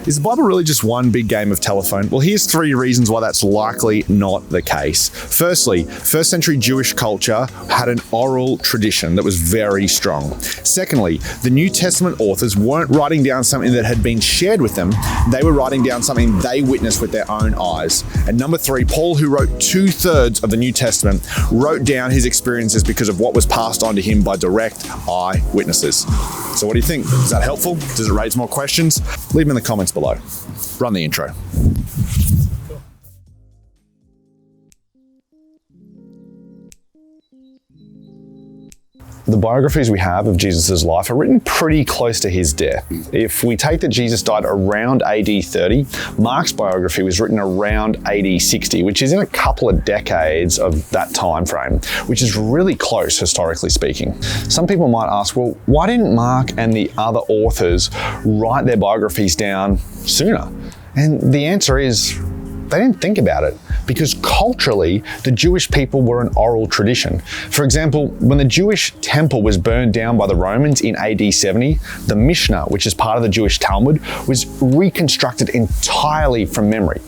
Is the Bible really just one big game of telephone? Well, here's 3 reasons why that's likely not the case. Firstly, first century Jewish culture had an oral tradition that was very strong. Secondly, the New Testament authors weren't writing down something that had been shared with them. They were writing down something they witnessed with their own eyes. And number 3, Paul, who wrote 2/3 of the New Testament, wrote down his experiences because of what was passed on to him by direct eyewitnesses. So what do you think? Is that helpful? Does it raise more questions? Leave them in the comments below. Run the intro. The biographies we have of Jesus' life are written pretty close to his death. If we take that Jesus died around AD 30, Mark's biography was written around AD 60, which is in a couple of decades of that time frame, which is really close historically speaking. Some people might ask, well, why didn't Mark and the other authors write their biographies down sooner? And the answer is, they didn't think about it, because culturally, the Jewish people were an oral tradition. For example, when the Jewish temple was burned down by the Romans in AD 70, the Mishnah, which is part of the Jewish Talmud, was reconstructed entirely from memory.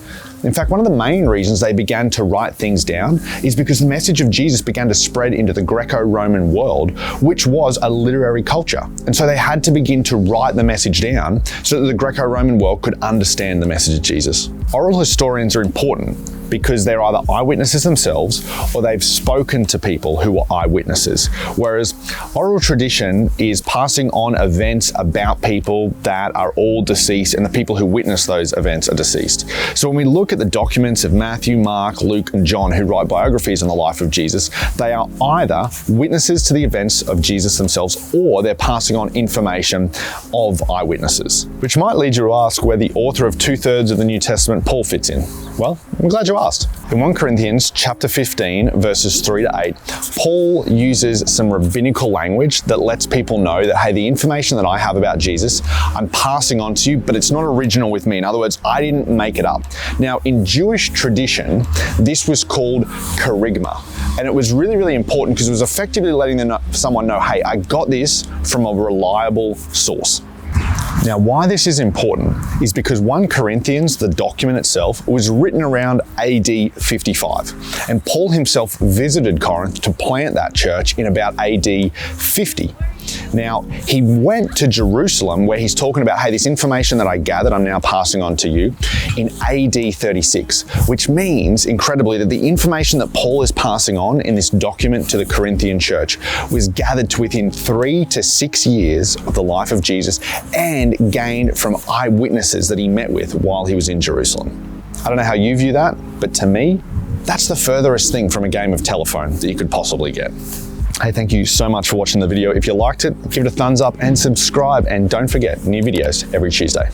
In fact, one of the main reasons they began to write things down is because the message of Jesus began to spread into the Greco-Roman world, which was a literary culture. And so they had to begin to write the message down so that the Greco-Roman world could understand the message of Jesus. Oral historians are important because they're either eyewitnesses themselves or they've spoken to people who were eyewitnesses. Whereas oral tradition is passing on events about people that are all deceased and the people who witness those events are deceased. So when we look at the documents of Matthew, Mark, Luke, and John who write biographies on the life of Jesus, they are either witnesses to the events of Jesus themselves or they're passing on information of eyewitnesses. Which might lead you to ask where the author of 2/3 of the New Testament, Paul, fits in. Well, I'm glad you asked. In 1 Corinthians chapter 15, verses 3 to 8, Paul uses some rabbinical language that lets people know that, hey, the information that I have about Jesus, I'm passing on to you, but it's not original with me. In other words, I didn't make it up. Now, in Jewish tradition, this was called kerygma. And it was really, really important because it was effectively letting someone know, hey, I got this from a reliable source. Now, why this is important is because 1 Corinthians, the document itself, was written around AD 55. And Paul himself visited Corinth to plant that church in about AD 50. Now, he went to Jerusalem where he's talking about, hey, this information that I gathered, I'm now passing on to you in AD 36, which means, incredibly, that the information that Paul is passing on in this document to the Corinthian church was gathered to within 3 to 6 years of the life of Jesus and gained from eyewitnesses that he met with while he was in Jerusalem. I don't know how you view that, but to me, that's the furthest thing from a game of telephone that you could possibly get. Hey, thank you so much for watching the video. If you liked it, give it a thumbs up and subscribe. And don't forget, new videos every Tuesday.